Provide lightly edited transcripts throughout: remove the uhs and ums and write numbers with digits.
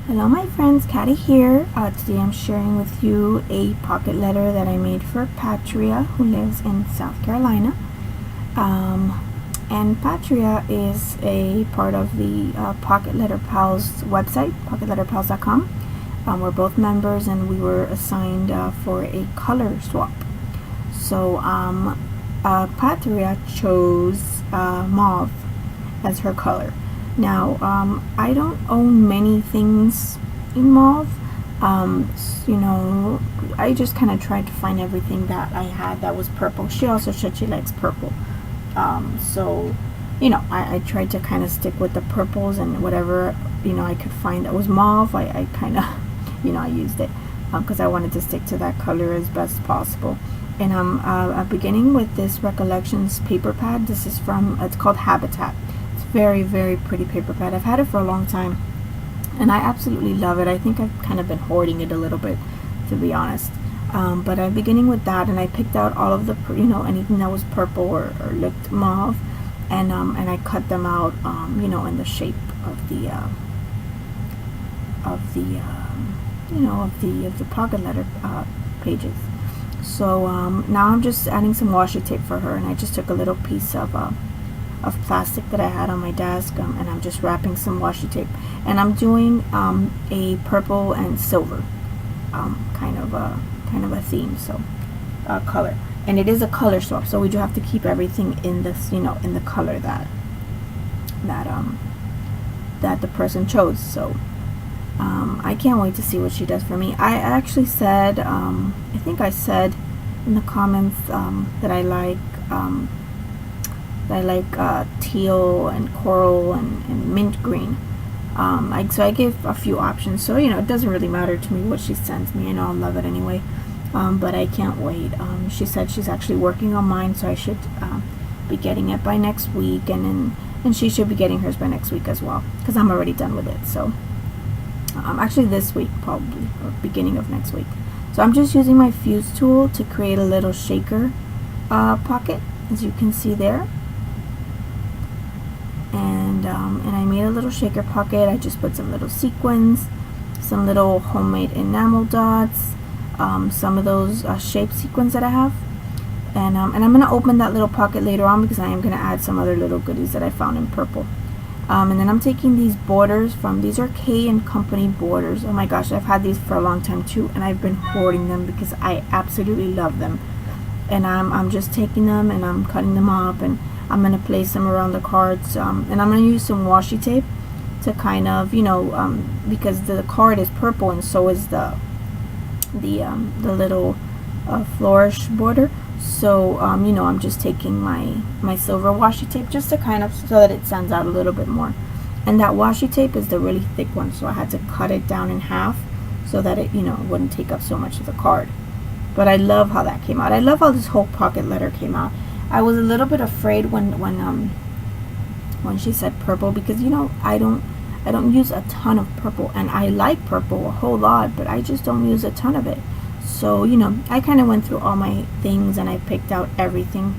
Hello my friends, Caddy here. Today I'm sharing with you a pocket letter that I made for Patria, who lives in South Carolina. And Patria is a part of the Pocket Letter Pals website, pocketletterpals.com. We're both members and we were assigned for a color swap. So Patria chose mauve as her color. Now, I don't own many things in mauve. I just kind of tried to find everything that I had that was purple. She also said she likes purple. I tried to kind of stick with the purples, and whatever, I could find that was mauve, I kind of, I used it because I wanted to stick to that color as best possible. And I'm beginning with this Recollections paper pad. This is it's called Habitat. Very, very pretty paper pad. I've had it for a long time and I absolutely love it. I think I've kind of been hoarding it a little bit, to be honest. But I'm beginning with that, and I picked out all of the anything that was purple or looked mauve, and I cut them out in the shape of the pocket letter pages. So now I'm just adding some washi tape for her, and I just took a little piece of plastic that I had on my desk, and I'm just wrapping some washi tape, and I'm doing a purple and silver kind of a theme, so color, and it is a color swap, so we do have to keep everything in this in the color that the person chose. So I can't wait to see what she does for me. I actually said I think I said in the comments that I like teal and coral and mint green. So I gave a few options, so it doesn't really matter to me what she sends me. I know I'll love it anyway. But I can't wait. She said she's actually working on mine, so I should be getting it by next week, and she should be getting hers by next week as well, because I'm already done with it. So actually this week probably, or beginning of next week. So I'm just using my fuse tool to create a little shaker pocket, as you can see there. And I made a little shaker pocket. I just put some little sequins, some little homemade enamel dots, some of those shape sequins that I have, and I'm gonna open that little pocket later on, because I am gonna add some other little goodies that I found in purple. And then I'm taking these borders these are K and Company borders. Oh my gosh, I've had these for a long time too, and I've been hoarding them because I absolutely love them. And I'm just taking them and I'm cutting them up, and I'm going to place them around the cards, and I'm going to use some washi tape to kind of, because the card is purple and so is the little flourish border. So I'm just taking my silver washi tape just to kind of, so that it stands out a little bit more. And that washi tape is the really thick one, so I had to cut it down in half so that it wouldn't take up so much of the card. But I love how that came out. I love how this whole pocket letter came out. I was a little bit afraid when she said purple, because I don't use a ton of purple, and I like purple a whole lot, but I just don't use a ton of it. So I kind of went through all my things and I picked out everything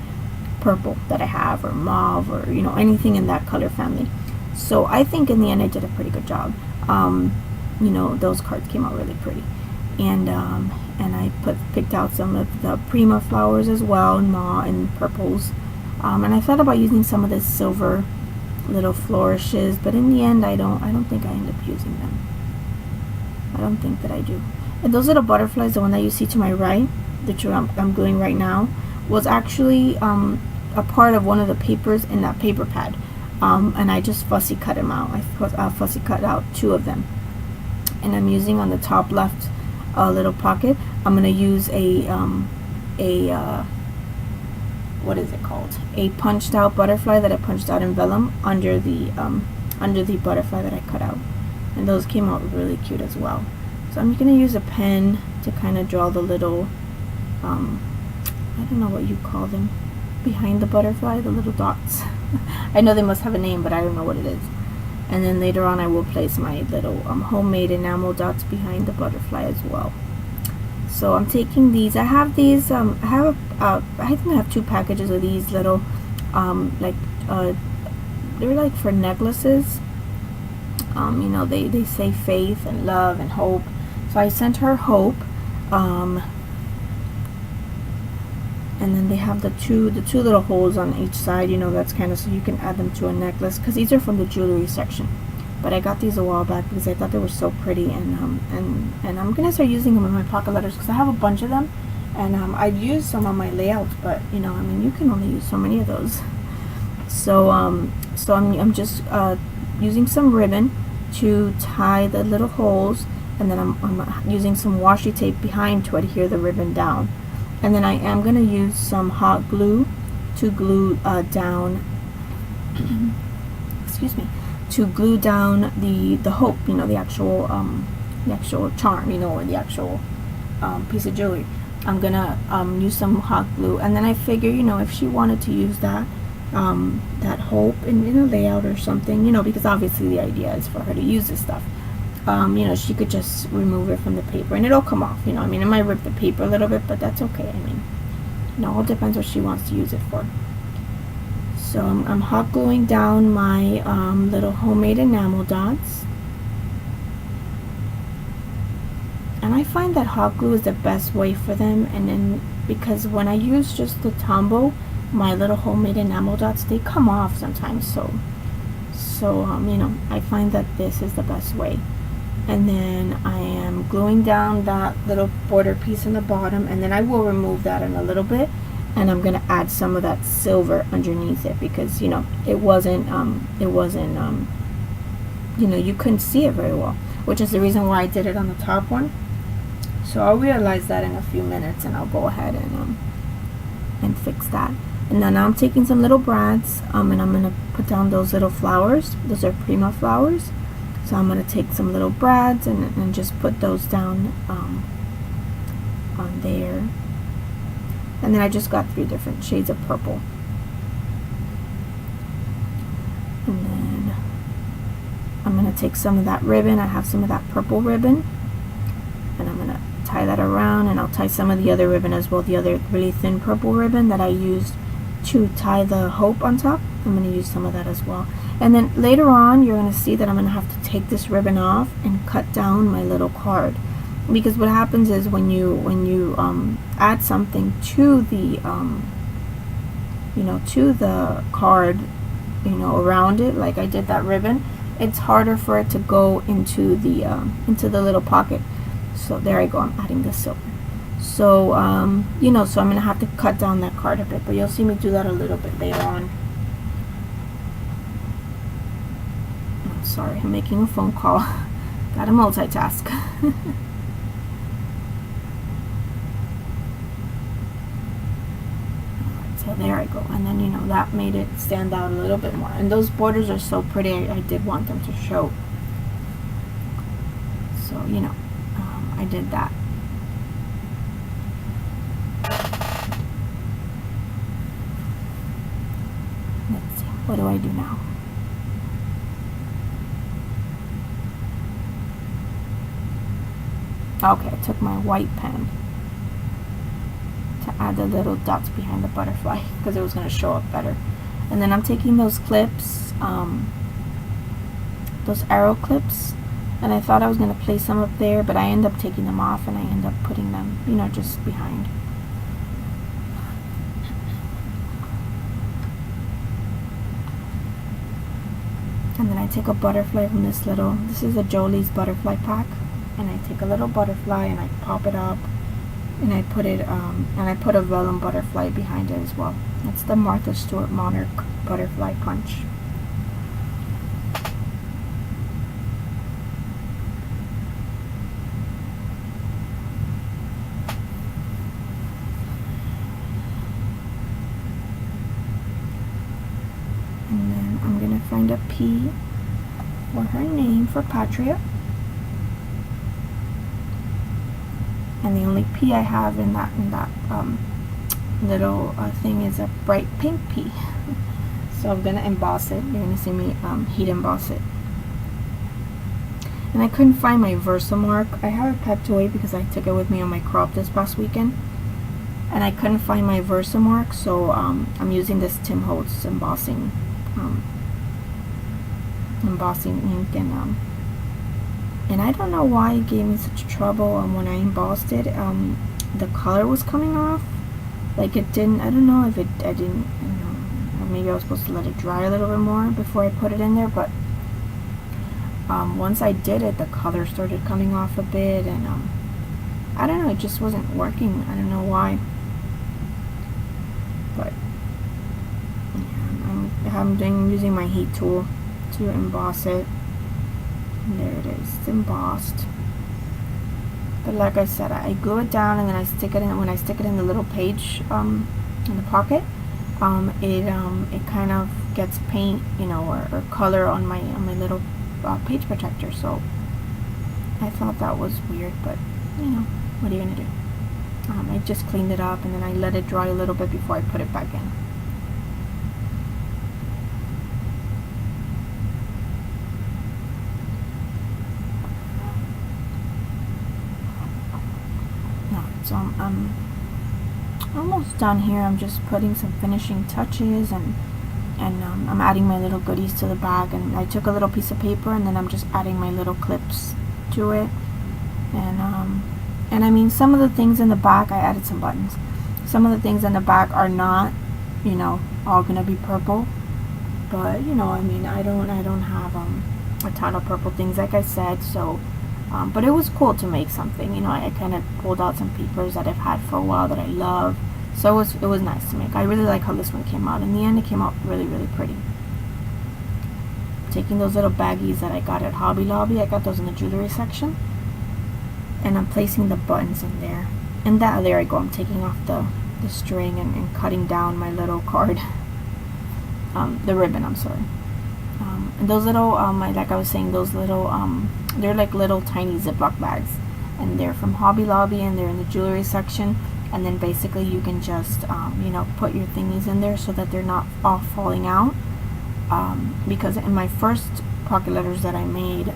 purple that I have, or mauve, or anything in that color family. So I think in the end I did a pretty good job. Those cards came out really pretty, and I picked out some of the Prima flowers as well, and purples. And I thought about using some of this silver little flourishes, but in the end I don't think I end up using them. I don't think that I do. And those little butterflies, the one that you see to my right, that I'm gluing right now, was actually a part of one of the papers in that paper pad. And I just fussy cut them out. I fussy cut out 2 of them. And I'm using on the top left little pocket, I'm going to use what is it called? A punched out butterfly that I punched out in vellum under the butterfly that I cut out. And those came out really cute as well. So I'm going to use a pen to kind of draw the little, I don't know what you call them, behind the butterfly, the little dots. I know they must have a name, but I don't know what it is. And then later on I will place my little homemade enamel dots behind the butterfly as well. So I'm taking these. I have these. I think I have 2 packages of these little, they're like for necklaces. You know, they say faith and love and hope. So I sent her hope. And then they have the two little holes on each side, you know, that's kind of so you can add them to a necklace, because these are from the jewelry section. But I got these a while back because I thought they were so pretty, and I'm gonna start using them in my pocket letters because I have a bunch of them, and I've used some on my layouts, but you know, I mean, you can only use so many of those. So I'm just using some ribbon to tie the little holes, and then I'm using some washi tape behind to adhere the ribbon down. And then I am going to use some hot glue to glue down excuse me, to glue down the hope, you know, the actual charm, you know, or the actual piece of jewelry. I'm gonna use some hot glue, and then I figure, you know, if she wanted to use that hope in a layout or something, you know, because obviously the idea is for her to use this stuff. You know, she could just remove it from the paper and it'll come off, you know. I mean, it might rip the paper a little bit, but that's okay. I mean, you know, it depends what she wants to use it for. So I'm hot gluing down my little homemade enamel dots. And I find that hot glue is the best way for them, and then because when I use just the Tombow, my little homemade enamel dots, they come off sometimes, so you know, I find that this is the best way. And then I am gluing down that little border piece in the bottom, and then I will remove that in a little bit, and I'm gonna add some of that silver underneath it because, you know, it wasn't you know, you couldn't see it very well, which is the reason why I did it on the top one. So I'll realize that in a few minutes, and I'll go ahead and fix that. And then I'm taking some little brads, and I'm gonna put down those little flowers. Those are Prima flowers. So I'm going to take some little brads and just put those down on there. And then I just got 3 different shades of purple. And then I'm going to take some of that ribbon. I have some of that purple ribbon. And I'm going to tie that around, and I'll tie some of the other ribbon as well, the other really thin purple ribbon that I used to tie the hope on top. I'm going to use some of that as well. And then later on, you're going to see that I'm going to have to take this ribbon off and cut down my little card, because what happens is when you add something to the you know, to the card, you know, around it, like I did that ribbon, it's harder for it to go into the little pocket. So there I go, I'm adding the silver. So you know, so I'm going to have to cut down that card a bit, but you'll see me do that a little bit later on. Sorry, I'm making a phone call. Gotta multitask. So there I go. And then, you know, that made it stand out a little bit more. And those borders are so pretty, I did want them to show. So, you know, I did that. Let's see, what do I do now? Okay, I took my white pen to add the little dots behind the butterfly because it was going to show up better. And then I'm taking those clips, those arrow clips, and I thought I was going to place some up there, but I end up taking them off and I end up putting them, you know, just behind. And then I take a butterfly from this is a Jolie's butterfly pack. And I take a little butterfly and I pop it up, and I put it and I put a vellum butterfly behind it as well. That's the Martha Stewart Monarch butterfly punch. And then I'm gonna find a P for her name, for Patria. And the only P I have in that little thing is a bright pink P. So I'm gonna emboss it. You're gonna see me heat emboss it. And I couldn't find my Versamark. I have it packed away because I took it with me on my crop this past weekend, and I couldn't find my Versamark, so I'm using this Tim Holtz embossing ink, and And I don't know why it gave me such trouble. When I embossed it, the color was coming off. Like it didn't, I don't know if it, I don't know, or maybe I was supposed to let it dry a little bit more before I put it in there, but once I did it, the color started coming off a bit, and I don't know, it just wasn't working. I don't know why. But yeah, I'm using my heat tool to emboss it. And there it is, it's embossed. But like I said, I glue it down and then I stick it in. When I stick it in the little page in the pocket, it kind of gets paint, you know, or color on my little page protector. So I thought that was weird, but you know, what are you gonna do? I just cleaned it up and then I let it dry a little bit before I put it back in. So I'm almost done here. I'm just putting some finishing touches, and I'm adding my little goodies to the bag. And I took a little piece of paper and then I'm just adding my little clips to it. And I mean, some of the things in the back, I added some buttons. Some of the things in the back are not, you know, all gonna be purple. But you know, I mean, I don't have a ton of purple things, like I said. So. But it was cool to make something, you know. I kind of pulled out some papers that I've had for a while that I love, so it was nice to make. I really like how this one came out. In the end, it came out really, really pretty. Taking those little baggies that I got at Hobby Lobby, I got those in the jewelry section, and I'm placing the buttons in there. And there I go. I'm taking off the string and cutting down my little card, the ribbon. I'm sorry. And those little, like I was saying, those little, they're like little tiny Ziploc bags, and they're from Hobby Lobby, and they're in the jewelry section. And then basically you can just, you know, put your thingies in there so that they're not all falling out. Because in my first pocket letters that I made,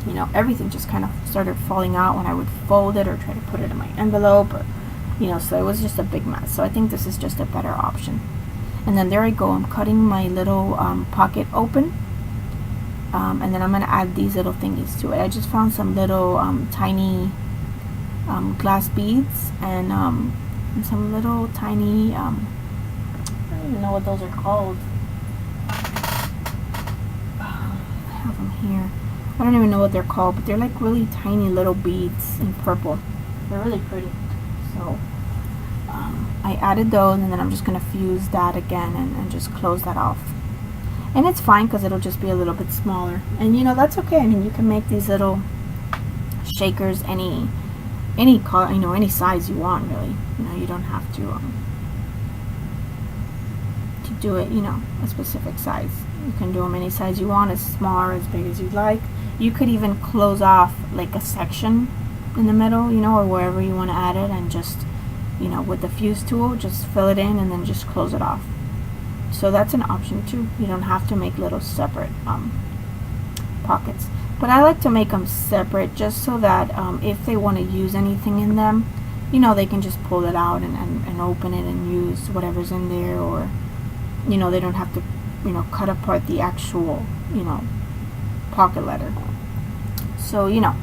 you know, everything just kind of started falling out when I would fold it or try to put it in my envelope, or, you know, so it was just a big mess. So I think this is just a better option. And then there I go, I'm cutting my little pocket open, and then I'm going to add these little thingies to it. I just found some little tiny glass beads, and some little tiny, I don't even know what those are called. I have them here. I don't even know what they're called, but they're like really tiny little beads in purple. They're really pretty. So I added those, and then I'm just going to fuse that again and just close that off. And it's fine because it'll just be a little bit smaller. And you know, that's okay. I mean, you can make these little shakers any color, you know, any size you want, really. You know, you don't have to do it, you know, a specific size. You can do them any size you want, as small or as big as you'd like. You could even close off like a section in the middle, you know, or wherever you want to add it, and just, you know, with the fuse tool, just fill it in and then just close it off. So that's an option too. You don't have to make little separate pockets. But I like to make them separate just so that if they want to use anything in them, you know, they can just pull it out and open it and use whatever's in there, or, you know, they don't have to, you know, cut apart the actual, you know, pocket letter. So, you know,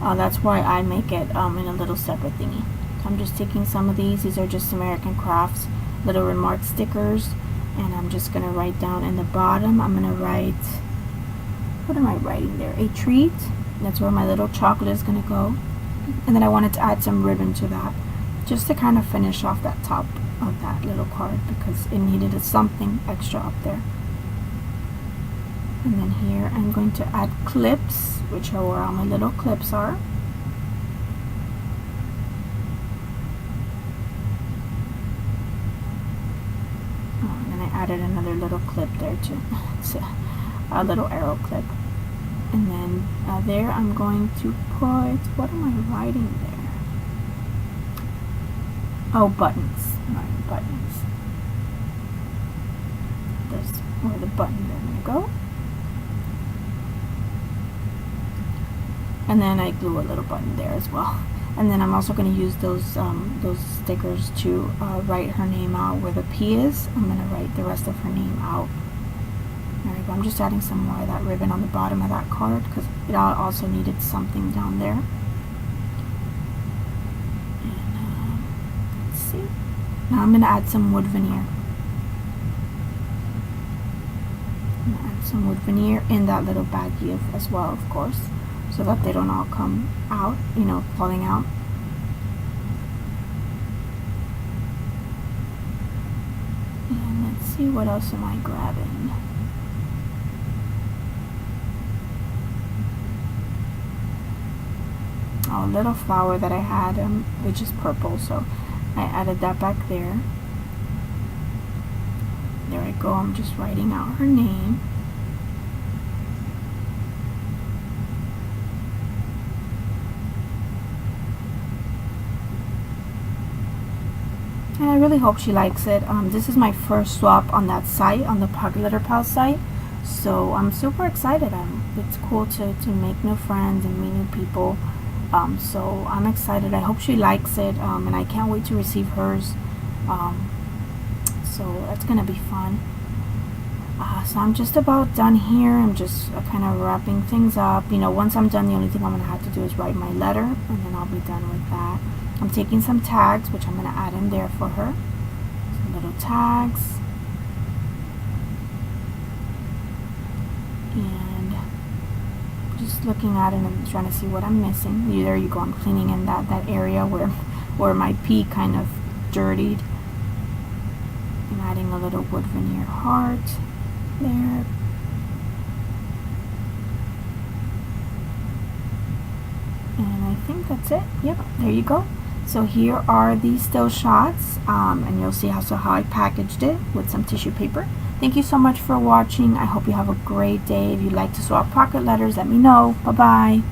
that's why I make it in a little separate thingy. I'm just taking some of these are just American Crafts little remark stickers, and I'm just going to write down in the bottom, I'm going to write, what am I writing there? A treat. That's where my little chocolate is going to go. And then I wanted to add some ribbon to that, just to kind of finish off that top of that little card, because it needed something extra up there. And then here I'm going to add clips, which are where all my little clips are. Added another little clip there too. It's a little arrow clip. And then there I'm going to put, what am I writing there? Oh, buttons. I'm writing buttons. There's where the buttons are going to go. And then I glue a little button there as well. And then I'm also going to use those stickers to write her name out where the P is. I'm going to write the rest of her name out. There we go. I'm just adding some more of that ribbon on the bottom of that card because it also needed something down there. And let's see. Now I'm going to add some wood veneer. I'm going to add some wood veneer in that little baggie as well, of course, so that they don't all come out, you know, falling out. And let's see, what else am I grabbing? A little flower that I had, which is purple, so I added that back there. There I go. I'm just writing out her name. And I really hope she likes it. This is my first swap on that site, on the Pocket Letter Pal site, so I'm super excited. It's cool to make new friends and meet new people. So I'm excited. I hope she likes it, and I can't wait to receive hers. So that's gonna be fun. So I'm just about done here. I'm just kind of wrapping things up. You know, once I'm done, the only thing I'm gonna have to do is write my letter, and then I'll be done with that. I'm taking some tags, which I'm gonna add in there for her. Some little tags. And just looking at it and trying to see what I'm missing. There you go. I'm cleaning in that area where my P kind of dirtied. I'm adding a little wood veneer heart there. And I think that's it. Yep, there you go. So here are the still shots, and you'll see how I packaged it with some tissue paper. Thank you so much for watching. I hope you have a great day. If you'd like to swap pocket letters, let me know. Bye-bye.